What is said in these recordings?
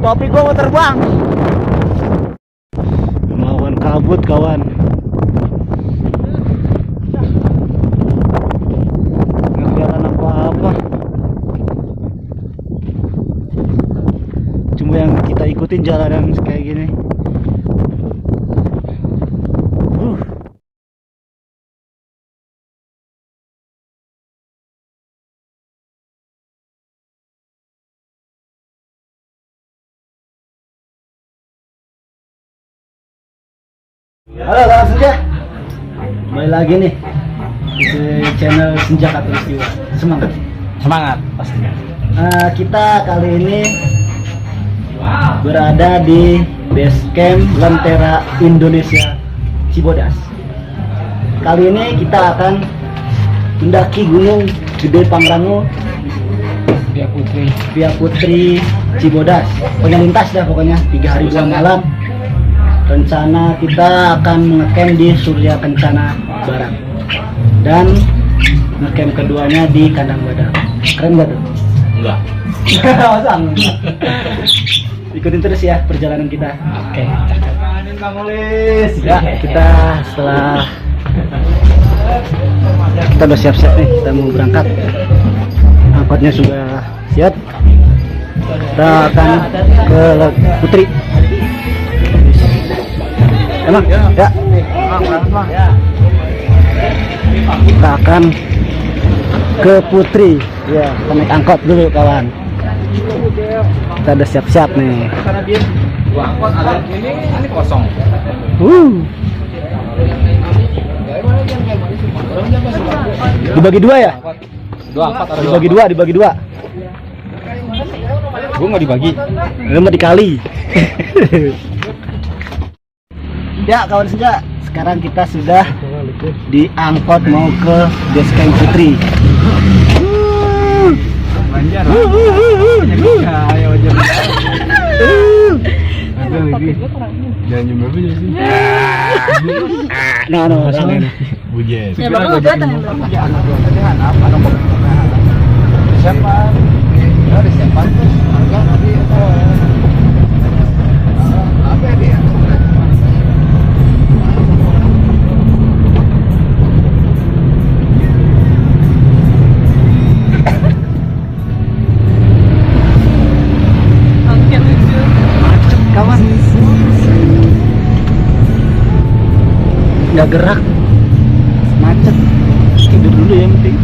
Topi gua mau terbang. Kemauan kabut kawan. Nggak kelihatan apa-apa. Cuma yang kita ikutin jalanan kayak gini. Halo kawan Senja, kembali lagi nih di channel Senja Khatulistiwa. Semangat, Semangat pastinya. Kita kali ini berada di base camp Lentera Indonesia Cibodas. Kali ini kita akan mendaki Gunung Gede Pangrango, Via Putri Cibodas. Pokoknya lintas dah pokoknya 3 hari 2 malam. Rencana kita akan ngecamp di Surya Kencana Barat dan ngecamp keduanya di Kandang Badak. Keren gak tuh? Enggak. Ikutin terus ya perjalanan kita. Oke. Ya, kita setelah kita udah siap-siap nih, kita mau berangkat. Angkotnya sudah siap. Kita akan ke Putri. Emang? Ya. Kita akan ke Putri. Ya, kita naik angkot dulu kawan. Kita udah siap-siap nih. Angkot ini kosong. Dibagi dua ya? Dibagi dua. Gue nggak dibagi. Lu mah dikali. Ya kawan Senja, sekarang kita sudah diangkot mau ke base camp Putri. Banjar. Jangan nyumbang aja sih. Nah, Bujet. Ya baru datang yang berapa? Siapa? Ada siapa? Apa dia? Kawan, nggak gerak, macet, tidur dulu ya yang penting.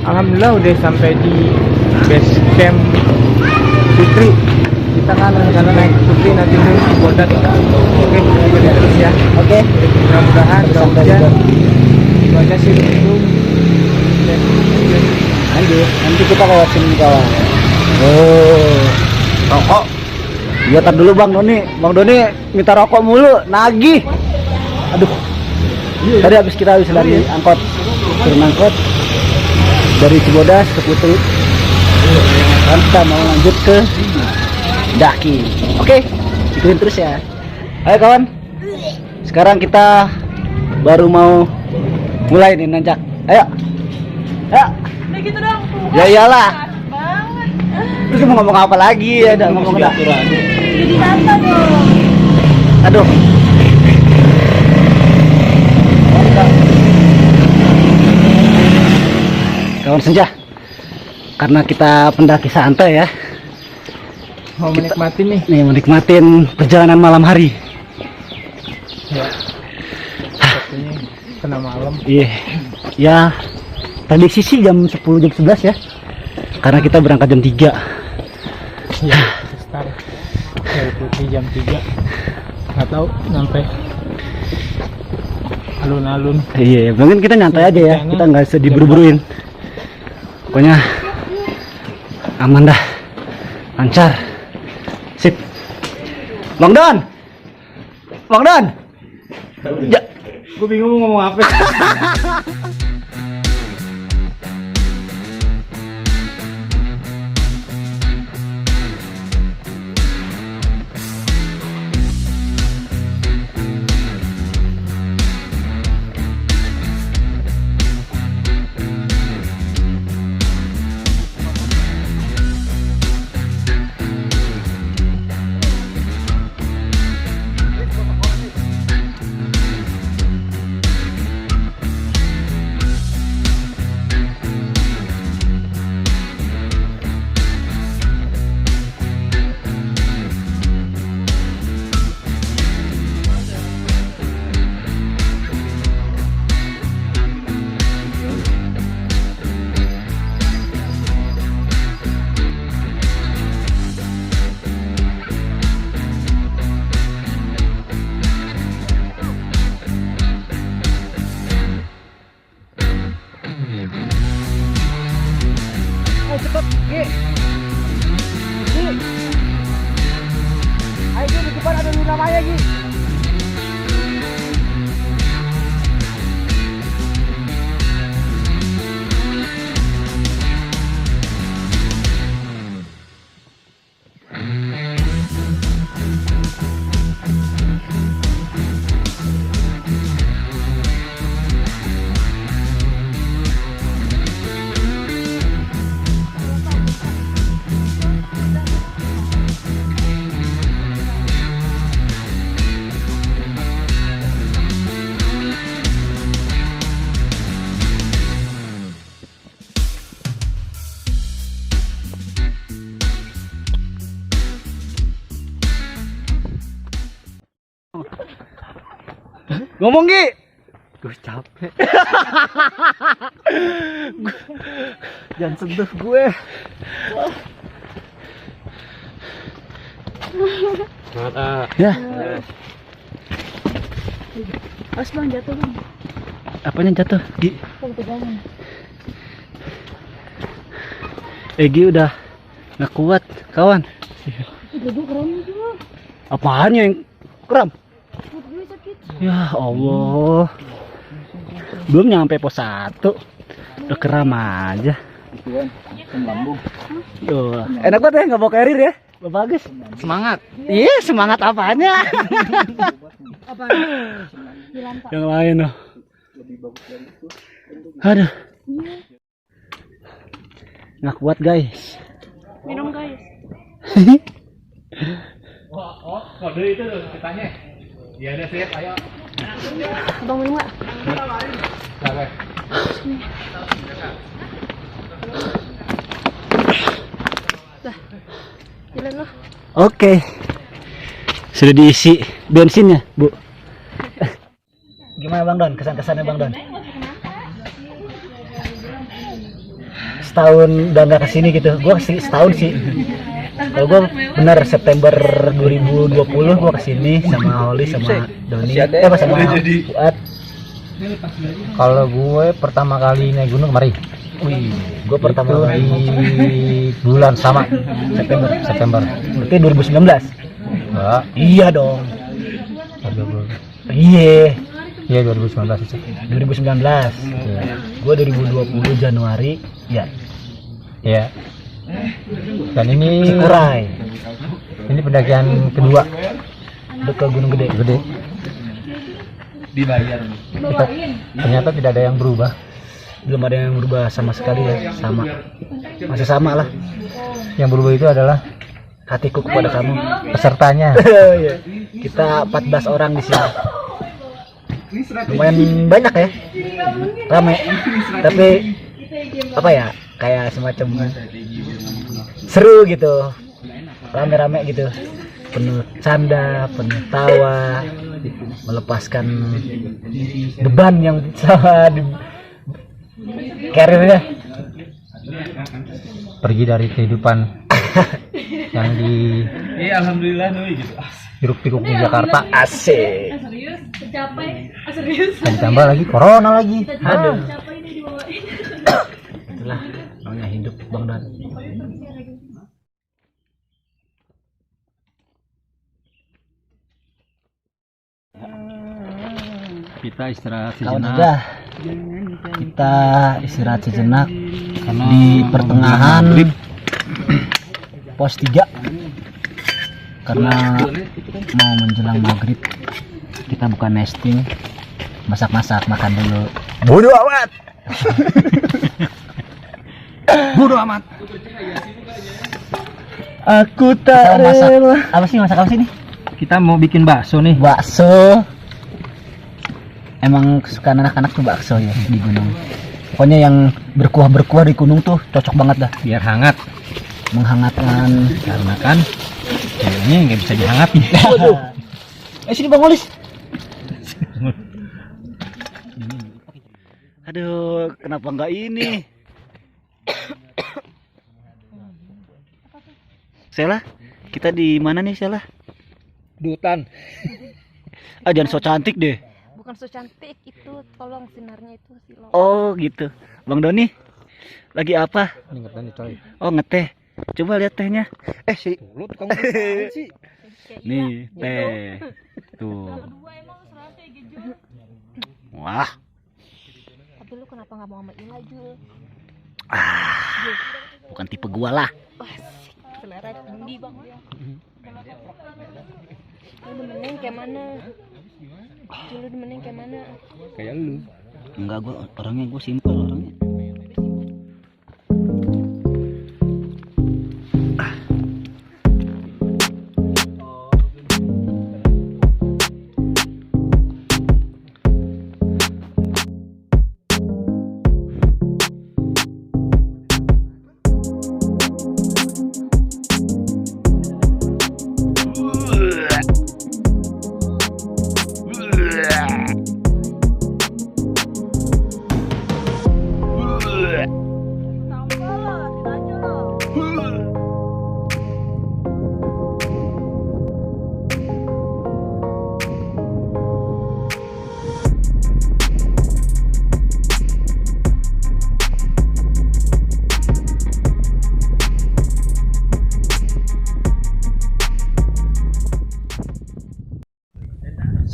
Alhamdulillah udah sampai di base camp Putri. Kita kan rencana naik Putri nanti mau Cibodas. Oke, ikutin terus ya. Oke, Mudah-mudahan nggak sampai hujan. juga. Itu aja sih mendung. Nanti kita lewat sini kawan. Oh, Rokok. iya tar dulu Bang Doni minta rokok mulu, nagih. Aduh, tadi habis lari angkot, turun angkot dari Cibodas ke Putri. Kan kita mau lanjut ke Daki. Oke, ikutin terus ya. Ayo kawan, sekarang kita baru mau mulai nih nanjak. Ayo. Udah gitu dong. Ya iyalah. Banget. Terus mau ngomong apa lagi ya? Udah ngomong udah. Jadi tata dong. Aduh. Kawan Senja, karena kita pendaki santai ya, Mau menikmati nih. menikmatin perjalanan malam hari. Ya. Sepertinya kena malam. Iya, ya prediksi sih jam 10 jam 11 ya, karena kita berangkat jam 3. Ya, start dari Putri jam 3. Nggak tahu sampai alun-alun. Iya, mungkin kita nyantai aja ya. Kita nggak usah diburu-buruin. Pokoknya aman dah, lancar, sip. Bang Don, Bang Don. Ja. Gue bingung mau ngomong apa. Cepet, Gi. Ayo Gi, di depan ada Luna Maya, Gi. Ngomong Gi. Gue capek. Jangan sentuh gue. Mata. Ya. Pas bang jatuh bang. Apanya jatuh, Gi? Oh, pegangan. Gi udah nggak kuat, kawan. Itu keren itu. Apaan yang kram? Gue sakit. Ya Allah. Belum nyampe pos 1. Udah kram aja. Tuh, enak banget ya nggak bawa carrier ya. Bagus. Semangat. Iya, semangat apanya? Apa? Di lantai. Yang lain loh. Aduh. Nggak kuat guys. Minum guys. Oh, kode itu tuh ditanya. Iya ada siap, ayo. Bang minum nggak? Sampai. Dah. Jalan loh. Oke. Sudah diisi bensinnya, Bu. Gimana Bang Don? Kesan-kesannya Bang Don? Setahun udah nggak kesini gitu. Gua sih setahun sih. Kalau gua benar September 2020 gua kesini sama Holly sama Doni. Sama Fuad. Kalau gue pertama kali naik gunung kemarin. Wih, gua pertama Itu kali di bulan sama September. berarti 2019. Enggak, Iya dong. 2019. Iya, Iya 2019 itu. 2019. Iya. Gua 2020 Januari. Ya, Iya. Dan ini Cikuray. ini pendakian kedua. Udah ke Gunung Gede. Gede. Kita, ternyata tidak ada yang berubah. Belum ada yang berubah sama sekali ya, sama. Masih sama lah. Yang berubah itu adalah Hatiku kepada kamu. pesertanya. Iya. Kita 14 orang di sini. Lumayan banyak ya. Rame. Tapi apa ya? Kayak semacam seru gitu. Rame-rame gitu. Penuh canda, penuh tawa, melepaskan beban yang sama di karirnya. Pergi dari kehidupan yang di alhamdulillah gitu. hiruk pikuk di Jakarta. Asik. Serius? Tercapai? Serius? Dan ditambah lagi corona lagi. Aduh. Tercapai ini dibawain. Itulah namanya hidup Bang Dan. Kita istirahat Kawan sejenak. aja. Kita istirahat sejenak di pertengahan pos 3 karena mau menjelang maghrib. Kita bukan nesting, masak-masak, makan dulu. Bodoh amat. Bodoh amat. Aku tak rela. Apa sih masak apa sih nih? Kita mau bikin bakso nih. Bakso. Emang kesukaan anak-anak tuh bakso ya di gunung. Pokoknya yang berkuah-berkuah di gunung tuh cocok banget dah. Biar hangat. Menghangatkan. Karena kan kayaknya nggak bisa dihangatin. Sini Bang Olis. Aduh, kenapa nggak ini? Sela, kita di mana nih Sela? Dutan. Jangan so cantik deh. Bukan so cantik itu, tolong sinarnya itu silau. Oh gitu. Bang Doni, lagi apa? Ingetan coy. Oh ngeteh. Coba lihat tehnya. Si lu tukang apaan sih? Nih teh. Tuh. Dua emang serasa Jul. Wah. Tapi lu kenapa nggak mau sama Ila Jul? Bukan tipe gua lah. Wah, selera tinggi bang dia. Lu demenin kayak mana? Jul, lu demenin kayak mana? Kayak lu. Enggak, gua orangnya simpel orangnya.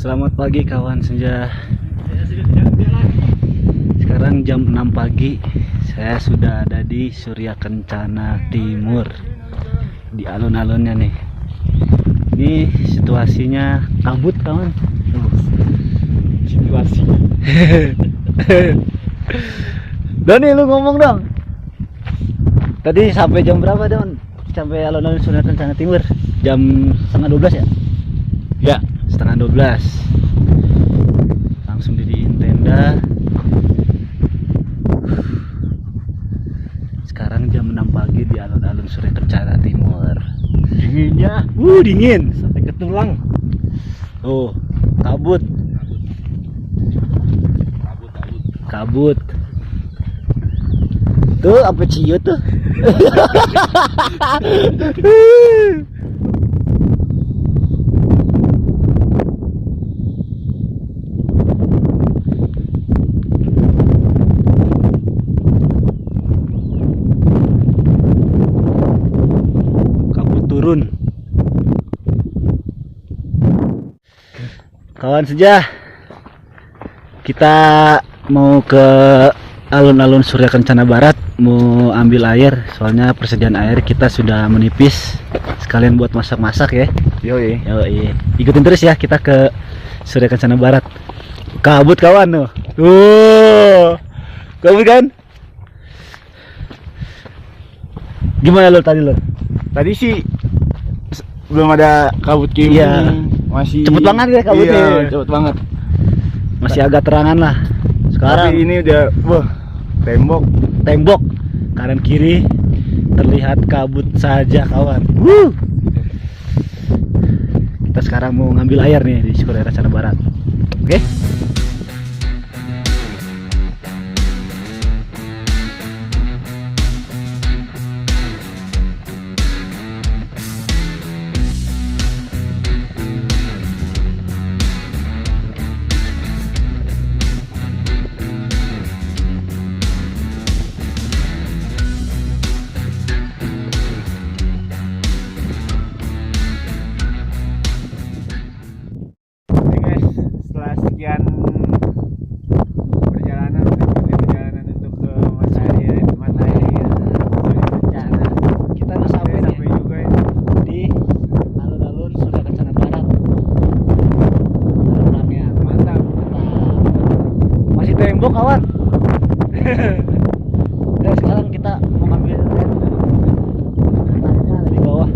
Selamat pagi kawan senja. Sekarang jam 6 pagi. Saya sudah ada di Surya Kencana Timur. Di alun-alunnya nih. Ini situasinya kabut kawan. Situasi. Doni lu ngomong dong. Tadi sampai jam berapa Don? Sampai alun-alun Surya Kencana Timur. Jam setengah 12 ya? Ya. Setengah 12. Langsung didiriin tenda. Sekarang jam 6 pagi di alun-alun Surya Kencana Timur. Dinginnya. Dingin Sampai ke tulang. Oh, kabut. Kabut. Tuh apa ciut tuh? Turun. Kawan senja, kita mau ke alun-alun Surya Kencana Barat, mau ambil air, soalnya persediaan air kita sudah menipis, sekalian buat masak-masak ya. Yoi. Yoi. Ikutin terus ya kita ke Surya Kencana Barat. Kabut kawan tuh. Kabut kan? Gimana lo tadi lo? Tadi sih belum ada kabut kayak Iya. gini. Masih Cepet banget ya kabutnya. Iya, cepet banget. Masih agak terangan lah. Sekarang Tapi ini udah tembok. tembok kanan kiri terlihat kabut saja kawan. Kita sekarang mau ngambil air nih di Surya Kencana Barat. Oke? kawan. Ya, sekarang kita mau ngambil tenda. Tendanya ada di bawah.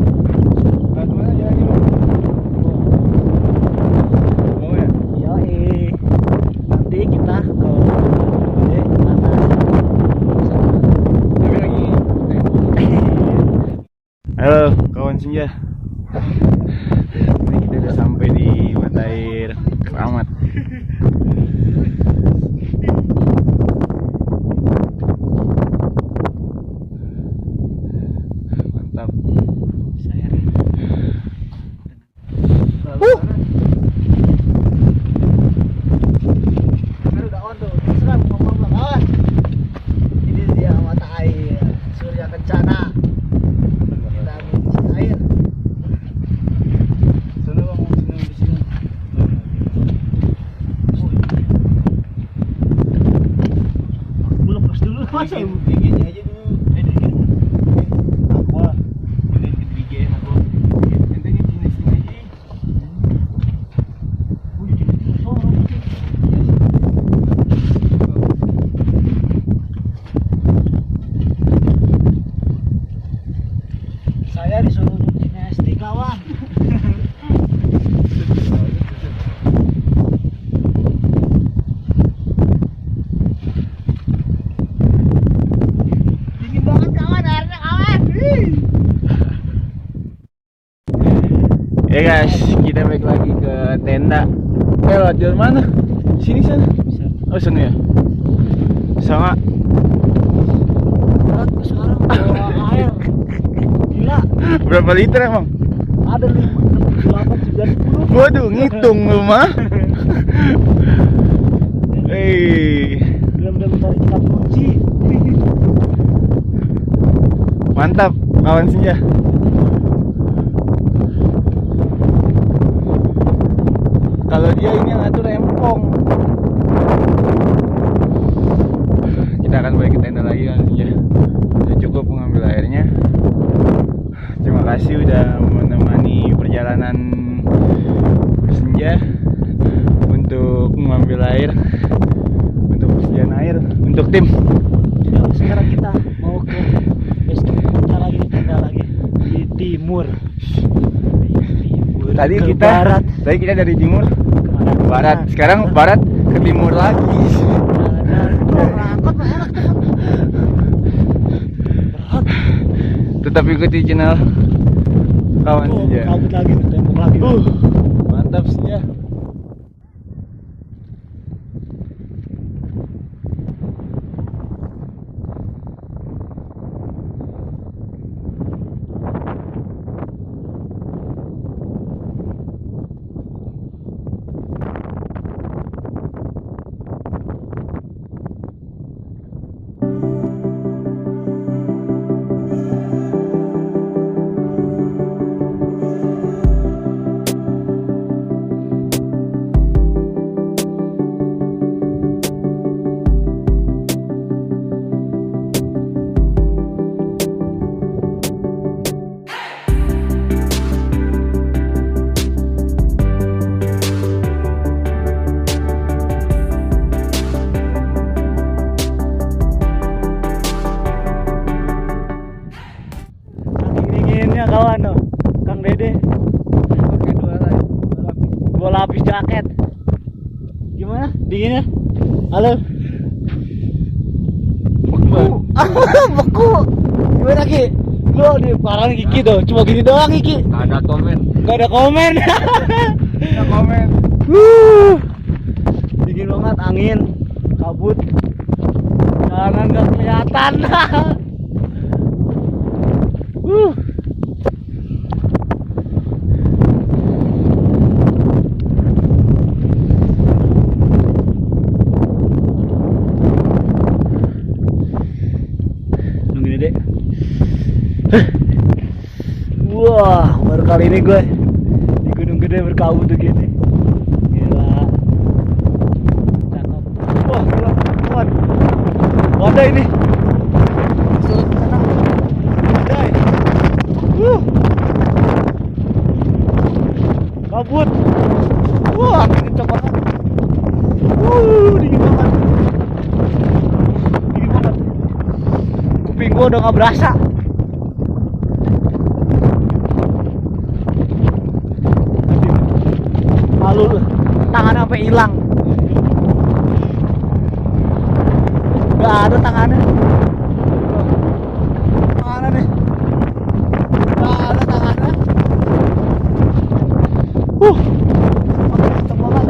Gimana jalannya? Oh ya. Iya, nanti kita ke atas. Tapi lagi. Halo kawan senja. Ini kita udah sampai di mata air Keramat. Mantap. Saya udah on tuh. Serang ngomong kawan. Ini dia mata air Surya Kencana. Kita ambil di sini air. Sana bang, sini di sini. Aku lepas dulu masa. Digenya aja dulu. Aqua. Ini ketiga aku. Ente ini sini aja. Saya disuruh gimnastik kawan. Dingin banget kawan, airnya kawan. Ya guys, kita balik lagi ke tenda. Lewat jalan mana? Sini sana. Oh sana ya. Sama. Berat sekarang bawa air. Gila, Berapa liter emang? ada 5, 8, 9, 10. Waduh, ngitung lu mah. Hei, Benar-benar mencari kitab kunci. mantap kawan senja. Kalau dia ini yang ngatur empong. Kita akan balik ke tenda lagi kan senja. Sudah cukup mengambil airnya. Terima kasih udah menemani perjalanan senja untuk mengambil air, untuk persediaan air, untuk tim. Ya, sekarang kita mau ke base camp kita lagi di tenda lagi di timur. Tadi Ke kita barat. Tadi kita dari timur Kemana? ke barat. Sekarang barat ke timur lagi. Angkot mah enak tuh. Berat. Tetap ikuti channel kawan senja. Kabut lagi, tembok lagi. Mantap senja. Dinginnya kawan tuh, Kang Dede. Pakai dua lapis jaket. Gimana? Dinginnya? Halo. Beku. Gimana Ki? Lo di parah nih Kiki tuh, cuma gini doang Kiki. Gak ada komen. Gak ada komen. Ada komen. Dingin banget, angin, kabut. Jalanan gak kelihatan. Nungguin Dek. Wah, baru kali ini gue di Gunung Gede berkabut begini. Gila. Cakep. Wah, gila. Kawan. Wadah ini. Surut ke sana. Wadai. Kabut. Wah, angin kencang banget. Dingin banget. gua udah nggak berasa. Malu lu, tangannya sampai hilang. Gak ada tangannya. Mana nih? Gak ada tangannya. Kenceng banget.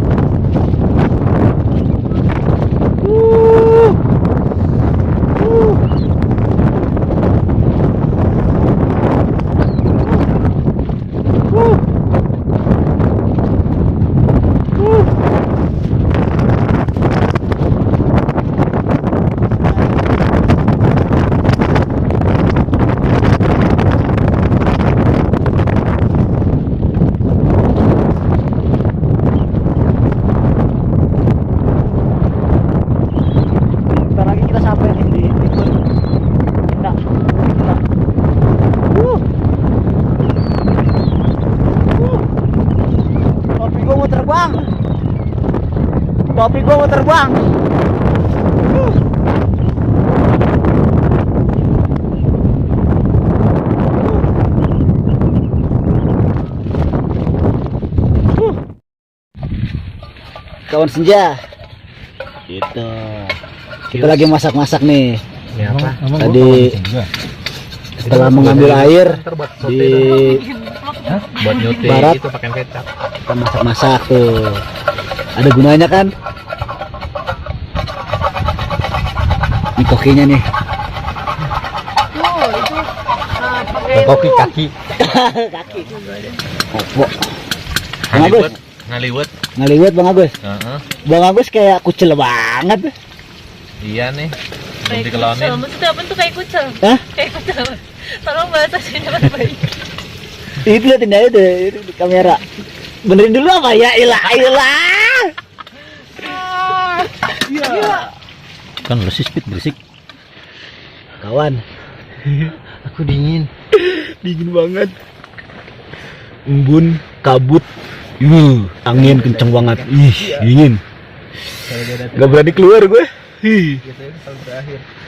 Uh. Bentar lagi kita sampai nih di tikungan. Nah, nah. Topi gua mau terbang. Topi gua mau terbang. Kawan senja. Gitu. Kita lagi masak-masak nih. Ini apa? Tadi setelah mengambil air di Buat nyuti Barat. itu pakai kecap. kita masak-masak tuh. Ada gunanya kan? Ini kokinya nih. Tuh, itu pakai Koki kaki. Kaki. Opo. Bang Agus, Ngaliwet. ngaliwet Bang Agus. Heeh. Bang Agus kayak kucel banget. Iya nih. Belum kayak dikelonin. kucel. Maksudnya apa tuh kayak kucel? Hah? Kayak kucel. Tolong bahasa sini baik. Itu liatin aja deh di kamera. Benerin dulu apa ya? Ilah, ilah. Iya. Kan lu speed berisik. Kawan. Aku dingin. Dingin banget. Embun, kabut. Angin kenceng banget. Ih, dingin. Gak berani keluar gue.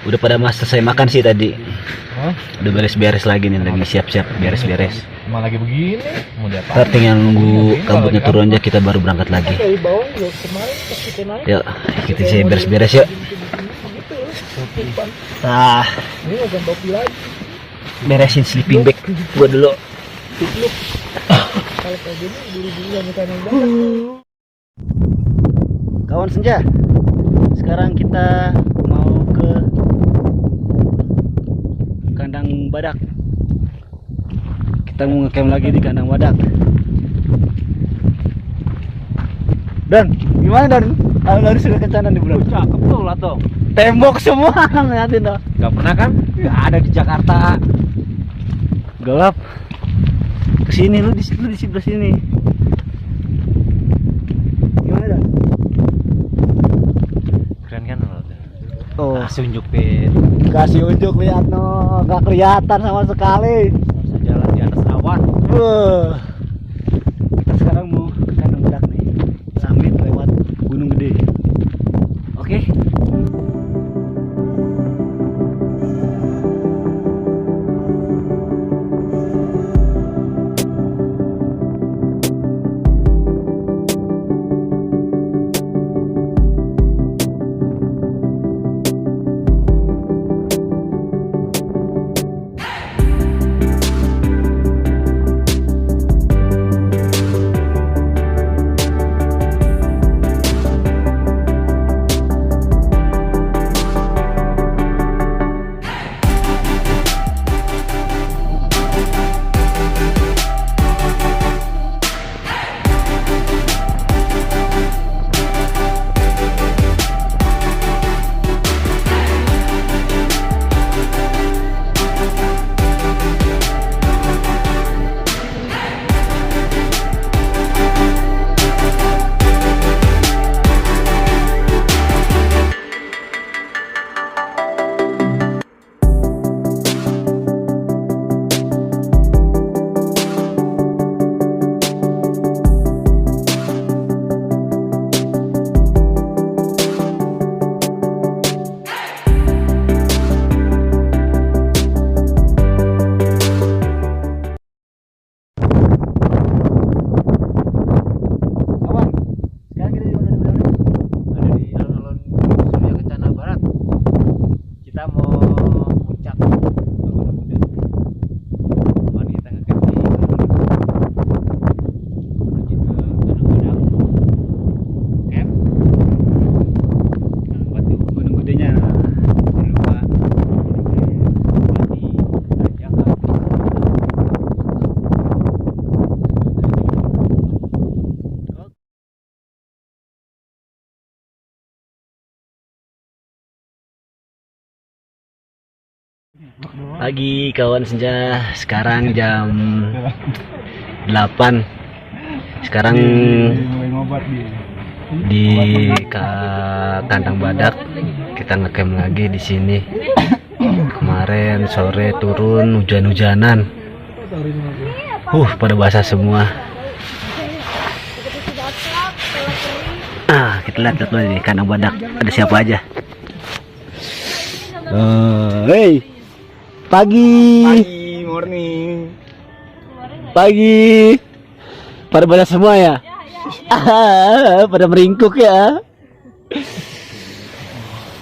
Udah pada mas selesai makan sih tadi. Udah beres-beres lagi nih, lagi siap-siap beres-beres. Emang lagi begini. Mau diapain? Ntar tinggal nunggu kabutnya turun aja, kita baru berangkat lagi. Yuk, kita sih beres-beres yuk. Nah, beresin sleeping bag gua dulu. Kawan senja, sekarang kita mau ke kandang badak. Kita mau ngecamp lagi di kandang badak. Dan gimana Dan? Lari sudah kencanan di bulan. Cakep tuh lah tuh. Tembok semua ngeliatin dong. Gak pernah kan? Gak ada di Jakarta. Gelap. Kesini lu di sebelah sini. Gimana Dan? Keren kan lo? Tuh. Kasih unjukin. Kasih unjuk lihat no, gak kelihatan sama sekali. Bisa jalan di atas awan. Kita sekarang mau ke kandang badak nih, sambil lewat Gunung Gede. Oke. Pagi kawan senja, sekarang jam 8. Sekarang di kandang badak kita ngecamp lagi di sini. Kemarin sore turun hujan-hujanan. Pada basah semua. Kita lihat dulu nih kandang badak ada siapa aja. Hey, pagi, Morning. pagi. Pada basah semua ya? Pada meringkuk ya.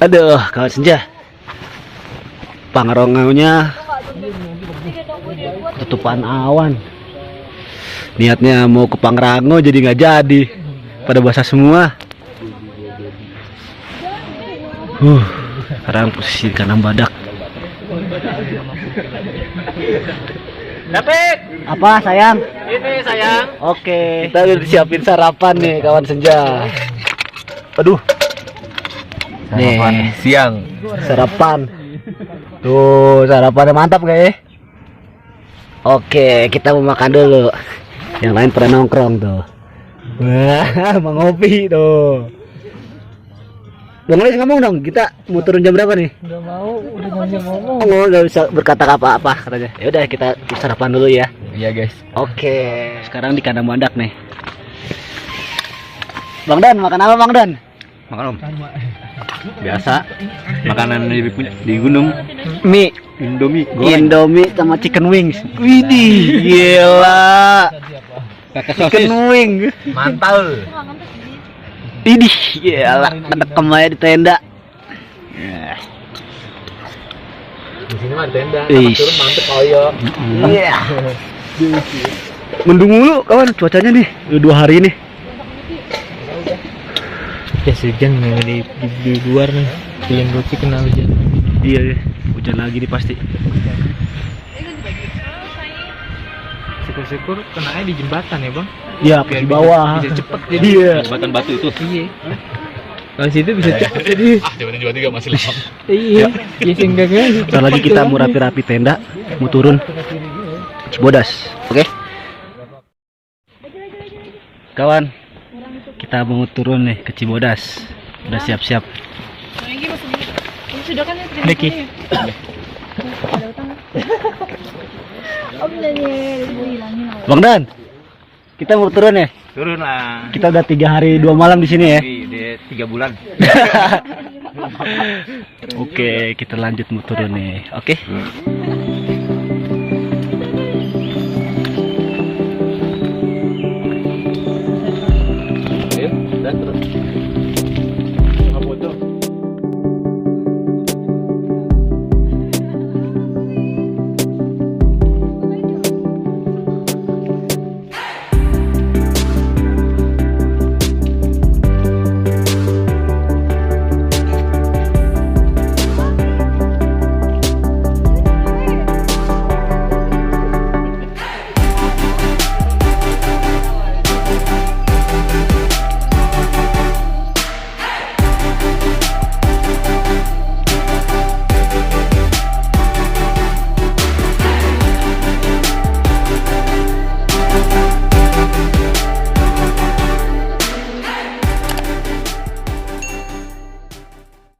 Aduh, kawan senja. Pangrongaunya tutupan awan. Niatnya mau ke Pangrango jadi nggak jadi. Pada basah semua. Sekarang posisi di kandang badak. Dapat. Apa sayang? Ini sayang. Oke, kita udah disiapin sarapan nih kawan senja. Aduh. Nih, Siang. sarapan. Tuh, sarapannya mantap gak ya? Oke, kita mau makan dulu. Yang lain pada nongkrong tuh. Wah, mau ngopi tuh. Bang Alex ngomong dong, kita mau turun jam berapa nih? Nggak mau, udah nggak bisa ngomong. Oh, nggak bisa berkata apa-apa katanya. Ya udah kita sarapan dulu ya. Iya guys. Oke, sekarang di kandang badak nih. Bang Dan, makan apa Bang Dan? Makan om. Biasa. Makanan di gunung. Mie, Indomie. Indomie sama chicken wings. Widih, gila. Chicken wing. Mantul. Idih, gila. Kedekem aja di tenda. Di sini mah tenda. Ish. Turun mantep koyo. Iya. Mendung mulu kawan cuacanya nih. Udah 2 hari nih. Ya hujan di luar nih. Yang gue kena hujan. Iya, hujan lagi nih pasti. Syukur-syukur kenanya di jembatan ya bang. Iya, di bawah. Bisa cepet jadi. Iya. Jembatan batu itu. Iya. Kalau situ bisa cepet jadi. Jembatan juga 3 masih lama. Iya. Ya enggak kan. Bentar lagi kita mau rapi-rapi tenda, mau turun Cibodas. Oke? Kawan, kita mau turun nih ke Cibodas. Udah siap-siap. Sudah kan ya. Deki. Bang Dan, kita mau turun ya? Turun lah. Kita udah 3 hari 2 malam di sini ya. Di 3 bulan. Oke, kita lanjut mau turun nih. Oke.